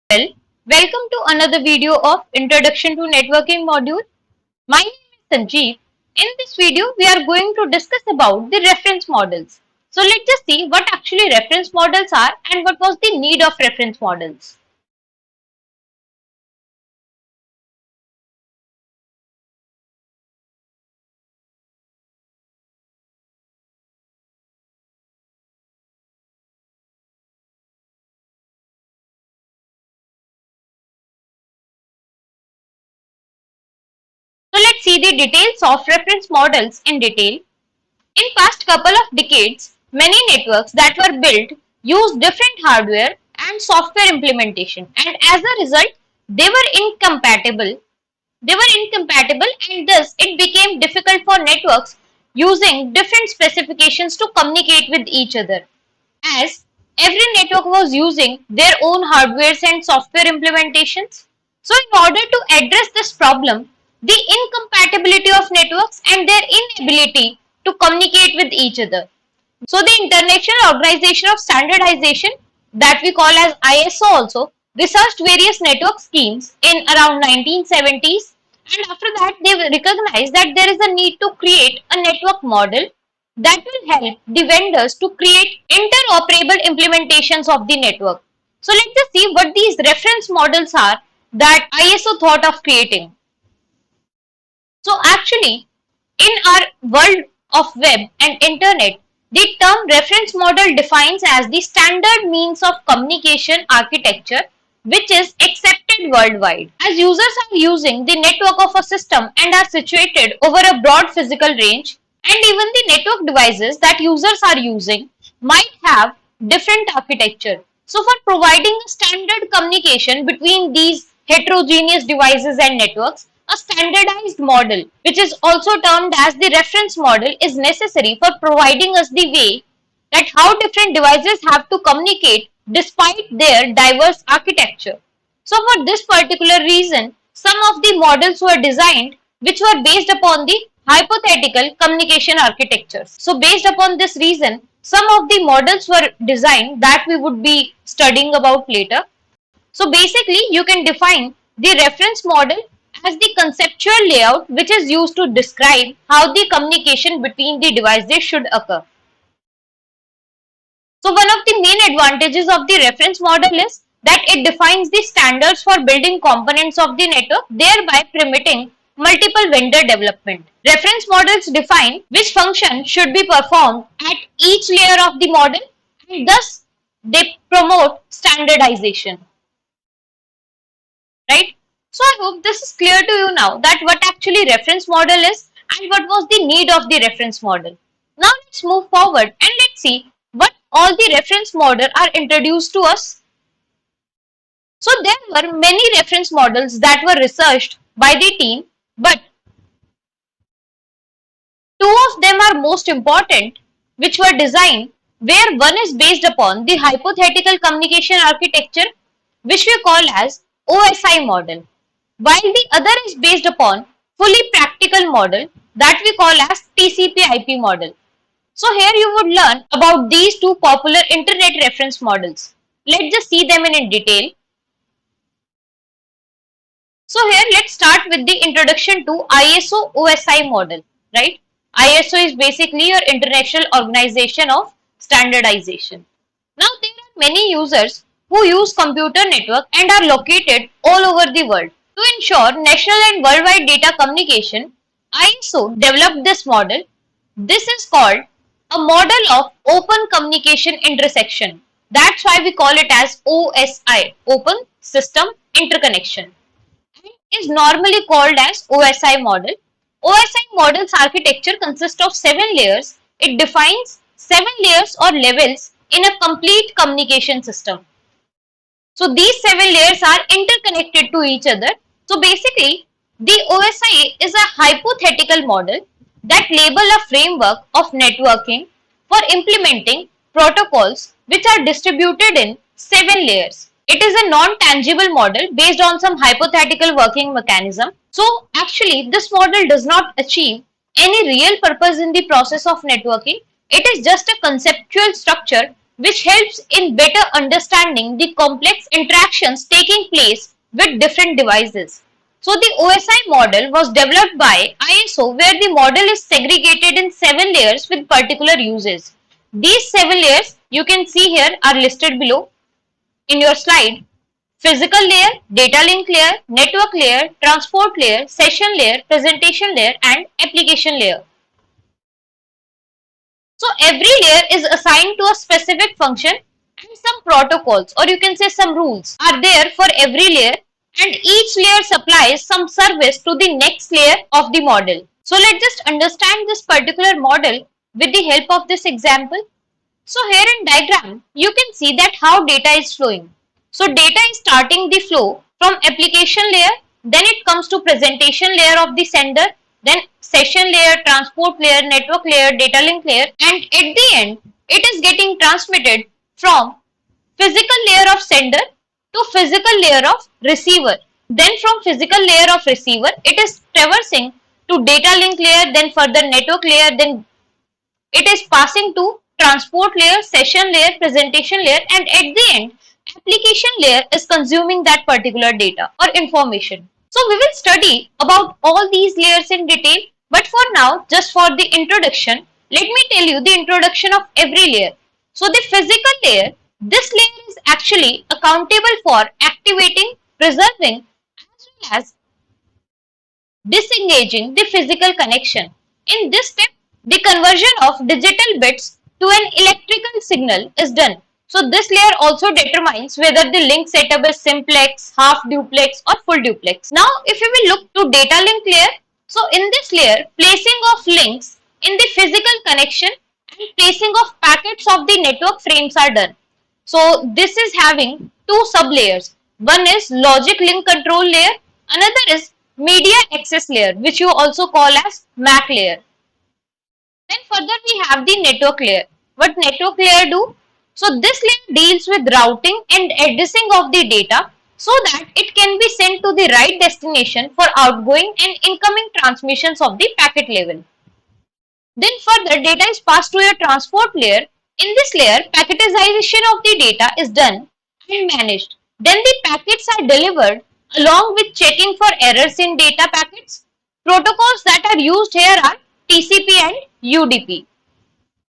Well, welcome to another video of Introduction to Networking module. My name is Sanjeev. In this video, we are going to discuss about the reference models. So let's just see what actually reference models are and what was the need of reference models. So let's see the details of reference models in detail. In past couple of decades, many networks that were built used different hardware and software implementation, and as a result, they were incompatible. And thus it became difficult for networks using different specifications to communicate with each other, as every network was using their own hardwares and software implementations. So in order to address this problem, the incompatibility of networks and their inability to communicate with each other. So the International Organization of Standardization, that we call as ISO, also researched various network schemes in around 1970s, and after that they recognized that there is a need to create a network model that will help the vendors to create interoperable implementations of the network. So let's just see what these reference models are that ISO thought of creating. So actually, in our world of web and internet, the term reference model defines as the standard means of communication architecture which is accepted worldwide. As users are using the network of a system and are situated over a broad physical range, and even the network devices that users are using might have different architecture. So for providing a standard communication between these heterogeneous devices and networks, a standardized model, which is also termed as the reference model, is necessary for providing us the way that how different devices have to communicate despite their diverse architecture. So for this particular reason, some of the models were designed which were based upon the hypothetical communication architectures. So based upon this reason, some of the models were designed that we would be studying about later. So basically, you can define the reference model as the conceptual layout which is used to describe how the communication between the devices should occur. So one of the main advantages of the reference model is that it defines the standards for building components of the network, thereby permitting multiple vendor development. Reference models define which function should be performed at each layer of the model, and thus they promote standardization. Right? So I hope this is clear to you now that what actually reference model is and what was the need of the reference model. Now let's move forward and let's see what all the reference model are introduced to us. So there were many reference models that were researched by the team, but two of them are most important, which were designed, where one is based upon the hypothetical communication architecture, which we call as OSI model, while the other is based upon fully practical model that we call as TCP/IP model. So here you would learn about these two popular internet reference models. Let's just see them in detail. So here let's start with the introduction to ISO OSI model, right? ISO is basically your International Organization of Standardization. Now there are many users who use computer network and are located all over the world. To ensure national and worldwide data communication, ISO developed this model. This is called a model of open communication intersection. That's why we call it as OSI, Open System Interconnection. It is normally called as OSI model. OSI model's architecture consists of 7 layers. It defines 7 layers or levels in a complete communication system. So these 7 layers are interconnected to each other. So basically, the OSI is a hypothetical model that label a framework of networking for implementing protocols which are distributed in 7 layers. It is a non-tangible model based on some hypothetical working mechanism. So actually, this model does not achieve any real purpose in the process of networking. It is just a conceptual structure which helps in better understanding the complex interactions taking place with different devices. So the OSI model was developed by ISO, where the model is segregated in 7 layers with particular uses. These 7 layers you can see here are listed below in your slide: physical layer, data link layer, network layer, transport layer, session layer, presentation layer, and application layer. So every layer is assigned to a specific function, and some protocols, or you can say some rules, are there for every layer, and each layer supplies some service to the next layer of the model. So let's just understand this particular model with the help of this example. So here in diagram, you can see that how data is flowing. So data is starting the flow from application layer, then it comes to presentation layer of the sender, then session layer, transport layer, network layer, data link layer, and at the end, it is getting transmitted from physical layer of sender to physical layer of receiver. Then from physical layer of receiver, it is traversing to data link layer, then further network layer, then it is passing to transport layer, session layer, presentation layer, and at the end, application layer is consuming that particular data or information. So we will study about all these layers in detail, but for now, just for the introduction, let me tell you the introduction of every layer. So the physical layer, this layer is actually accountable for activating, preserving, as well as disengaging the physical connection. In this step, the conversion of digital bits to an electrical signal is done. So this layer also determines whether the link setup is simplex, half duplex or full duplex. Now if we will look to data link layer, so in this layer, placing of links in the physical connection and placing of packets of the network frames are done. So this is having two sub layers. One is logic link control layer, another is media access layer, which you also call as MAC layer. Then further we have the network layer. What network layer do? So this layer deals with routing and addressing of the data so that it can be sent to the right destination for outgoing and incoming transmissions of the packet level. Then further data is passed to your transport layer. In this layer, packetization of the data is done and managed. Then the packets are delivered along with checking for errors in data packets. Protocols that are used here are TCP and UDP.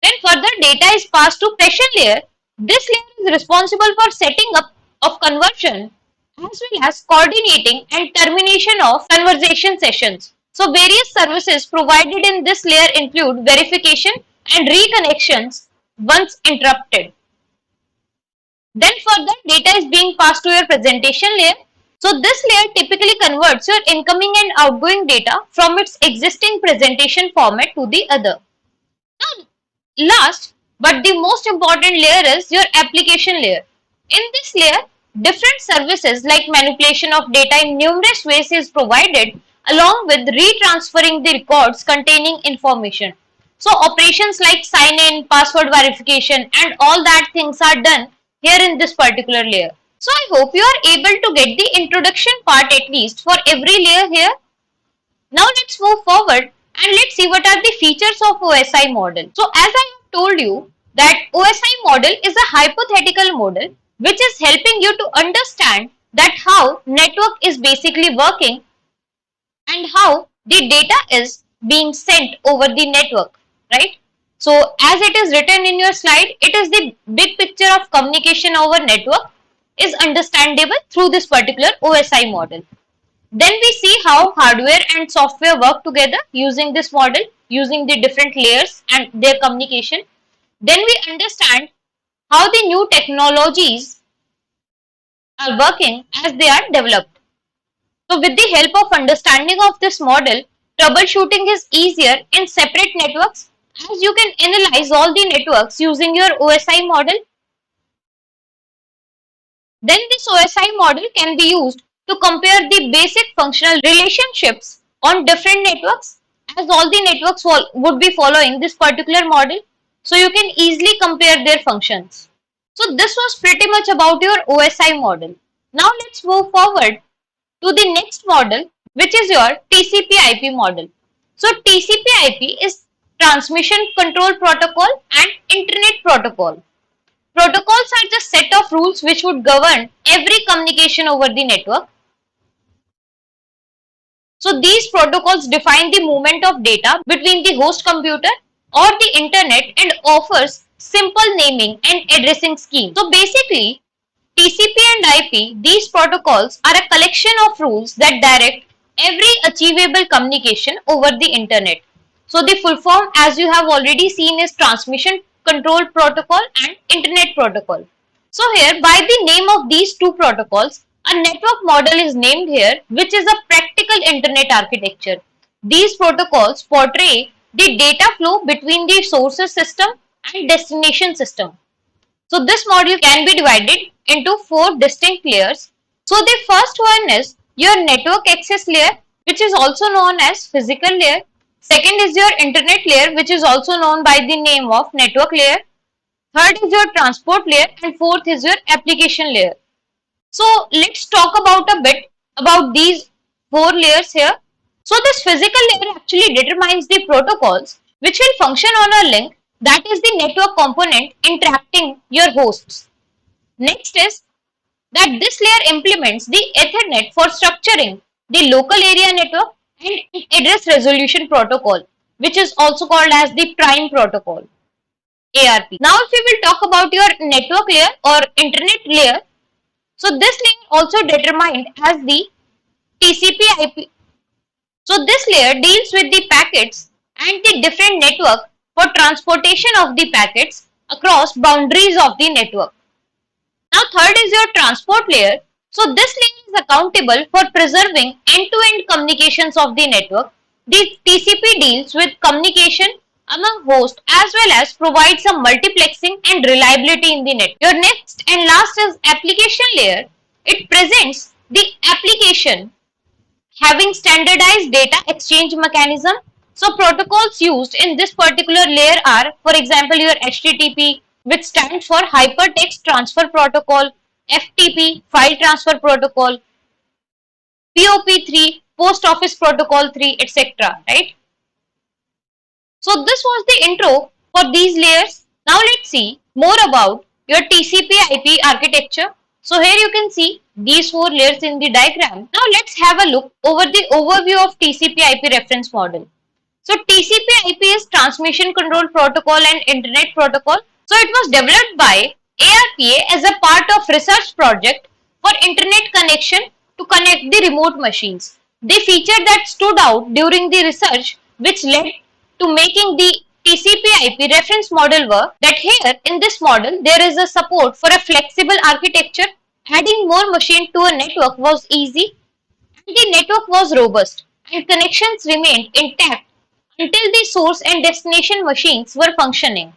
Then further data is passed to session layer. This layer is responsible for setting up of conversion as well as coordinating and termination of conversation sessions. So various services provided in this layer include verification and reconnections once interrupted. Then further data is being passed to your presentation layer. So this layer typically converts your incoming and outgoing data from its existing presentation format to the other. Now last but the most important layer is your application layer. In this layer, different services like manipulation of data in numerous ways is provided along with retransferring the records containing information. So operations like sign in, password verification and all that things are done here in this particular layer. So I hope you are able to get the introduction part at least for every layer here. Now let's move forward and let's see what are the features of OSI model. So as I have told you that OSI model is a hypothetical model which is helping you to understand that how network is basically working and how the data is being sent over the network, right? So as it is written in your slide, it is the big picture of communication over network is understandable through this particular OSI model. Then we see how hardware and software work together using this model, using the different layers and their communication. Then we understand how the new technologies are working as they are developed. So with the help of understanding of this model, troubleshooting is easier in separate networks as you can analyze all the networks using your OSI model. Then this OSI model can be used to compare the basic functional relationships on different networks, as all the networks would be following this particular model. So you can easily compare their functions. So this was pretty much about your OSI model. Now let's move forward to the next model, which is your TCP/IP model. So TCP/IP is Transmission Control Protocol and Internet Protocol. Protocols are the set of rules which would govern every communication over the network. So these protocols define the movement of data between the host computer or the internet and offers simple naming and addressing scheme. So basically, TCP and IP, these protocols are a collection of rules that direct every achievable communication over the internet. So the full form, as you have already seen, is Transmission Control Protocol and Internet Protocol. So here, by the name of these two protocols, a network model is named here, which is a practical internet architecture. These protocols portray the data flow between the sources system and destination system. So this module can be divided into four distinct layers. So the first one is your network access layer, which is also known as physical layer. Second is your internet layer, which is also known by the name of network layer. Third is your transport layer, and fourth is your application layer. So let's talk about a bit about these four layers here. So this physical layer actually determines the protocols which will function on a link, that is the network component interacting your hosts. Next is that this layer implements the Ethernet for structuring the local area network and address resolution protocol, which is also called as the prime protocol, ARP. Now if we will talk about your network layer or internet layer, so this layer also determined as the TCP IP. So this layer deals with the packets and the different network for transportation of the packets across boundaries of the network. Now third is your transport layer. So this layer is accountable for preserving end-to-end communications of the network. The TCP deals with communication among hosts as well as provides some multiplexing and reliability in the network. Your next and last is application layer. It presents the application having standardized data exchange mechanism. So protocols used in this particular layer are, for example, your HTTP, which stands for Hypertext Transfer Protocol, FTP, File Transfer Protocol, POP3, Post Office Protocol 3, etc. Right? So this was the intro for these layers. Now let's see more about your TCP/IP architecture. So here you can see these four layers in the diagram. Now let's have a look over the overview of TCP/IP reference model. So TCP/IP is Transmission Control Protocol and Internet Protocol. So it was developed by ARPA as a part of research project for internet connection to connect the remote machines. The feature that stood out during the research which led to making the TCP/IP reference model were that here in this model there is a support for a flexible architecture. Adding more machine to a network was easy and the network was robust and connections remained intact until the source and destination machines were functioning.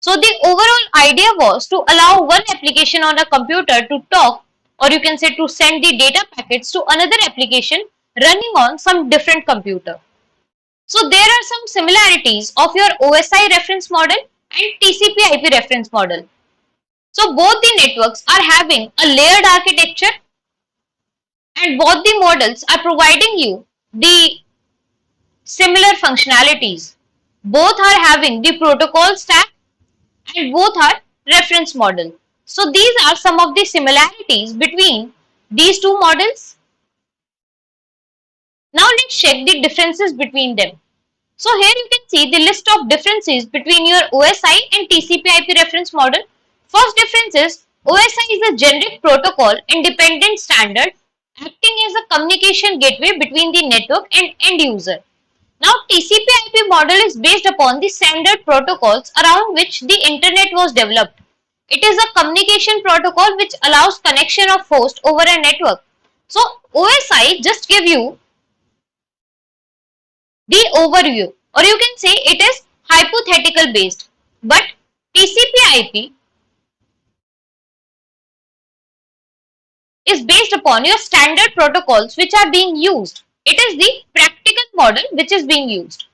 So the overall idea was to allow one application on a computer to talk, or you can say to send the data packets to another application running on some different computer. So there are some similarities of your OSI reference model and TCP/IP reference model. So both the networks are having a layered architecture and both the models are providing you the similar functionalities. Both are having the protocol stack and both are reference model. So these are some of the similarities between these two models. Now let's check the differences between them. So here you can see the list of differences between your OSI and TCP/IP reference model. First difference is OSI is a generic protocol independent standard acting as a communication gateway between the network and end user. Now TCP/IP model is based upon the standard protocols around which the internet was developed. It is a communication protocol which allows connection of host over a network. So OSI just give you the overview, or you can say it is hypothetical based, but TCP/IP is based upon your standard protocols which are being used. It is the practical model which is being used.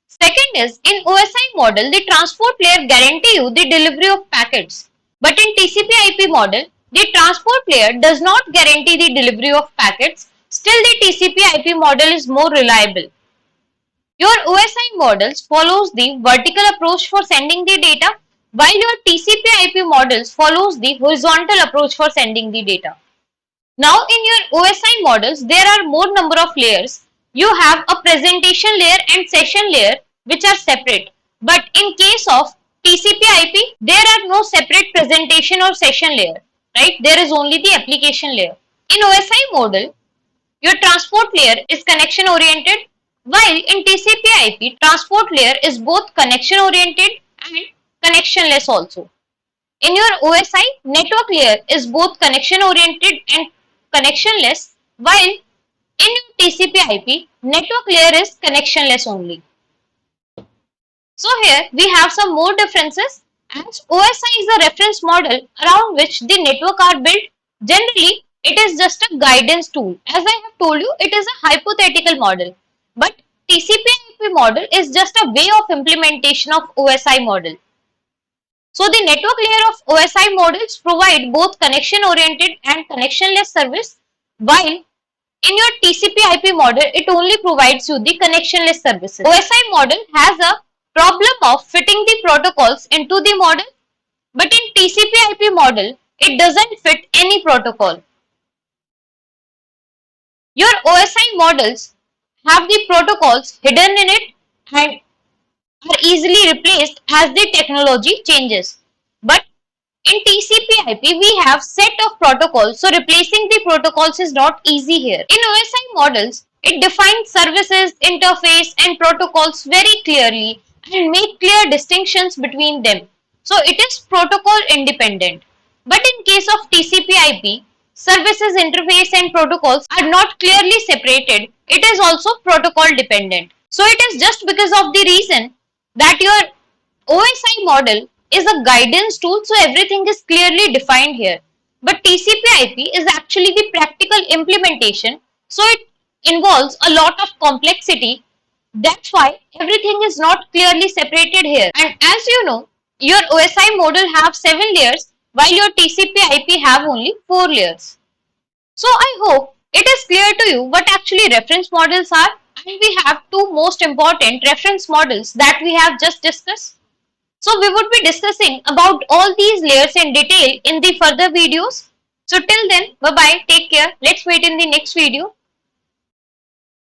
Second is, in OSI model, the transport layer guarantee you the delivery of packets, but in TCP/IP model, the transport layer does not guarantee the delivery of packets. Still, the TCP/IP model is more reliable. Your OSI models follows the vertical approach for sending the data. while your TCP/IP models follows the horizontal approach for sending the data. Now in your OSI models, there are more number of layers. You have a presentation layer and session layer which are separate. But in case of TCP/IP, there are no separate presentation or session layer, right? There is only the application layer. In OSI model, your transport layer is connection oriented, while in TCP/IP, transport layer is both connection oriented and connectionless also. In your OSI, network layer is both connection oriented and connectionless, while in your TCP/IP, network layer is connectionless only. So here we have some more differences, as OSI is a reference model around which the network are built. Generally, it is just a guidance tool. As I have told you, it is a hypothetical model. But TCP/IP model is just a way of implementation of OSI model. So the network layer of OSI models provide both connection oriented and connectionless service, while in your TCP/IP model, it only provides you the connectionless services. OSI model has a problem of fitting the protocols into the model, but in TCP/IP model, it doesn't fit any protocol. Your OSI models have the protocols hidden in it and are easily replaced as the technology changes. But in TCP/IP, we have set of protocols, so replacing the protocols is not easy here. In OSI models, it defines services, interface and protocols very clearly and make clear distinctions between them. So it is protocol independent. But in case of TCP/IP, services, interface and protocols are not clearly separated. It is also protocol dependent. So it is just because of the reason that your OSI model is a guidance tool, so everything is clearly defined here. But TCP/IP is actually the practical implementation, so it involves a lot of complexity. That's why everything is not clearly separated here. And as you know, your OSI model have 7 layers, while your TCP/IP have only 4 layers. So I hope it is clear to you what actually reference models are, and we have two most important reference models that we have just discussed. So we would be discussing about all these layers in detail in the further videos. So till then, bye bye, take care. Let's meet in the next video.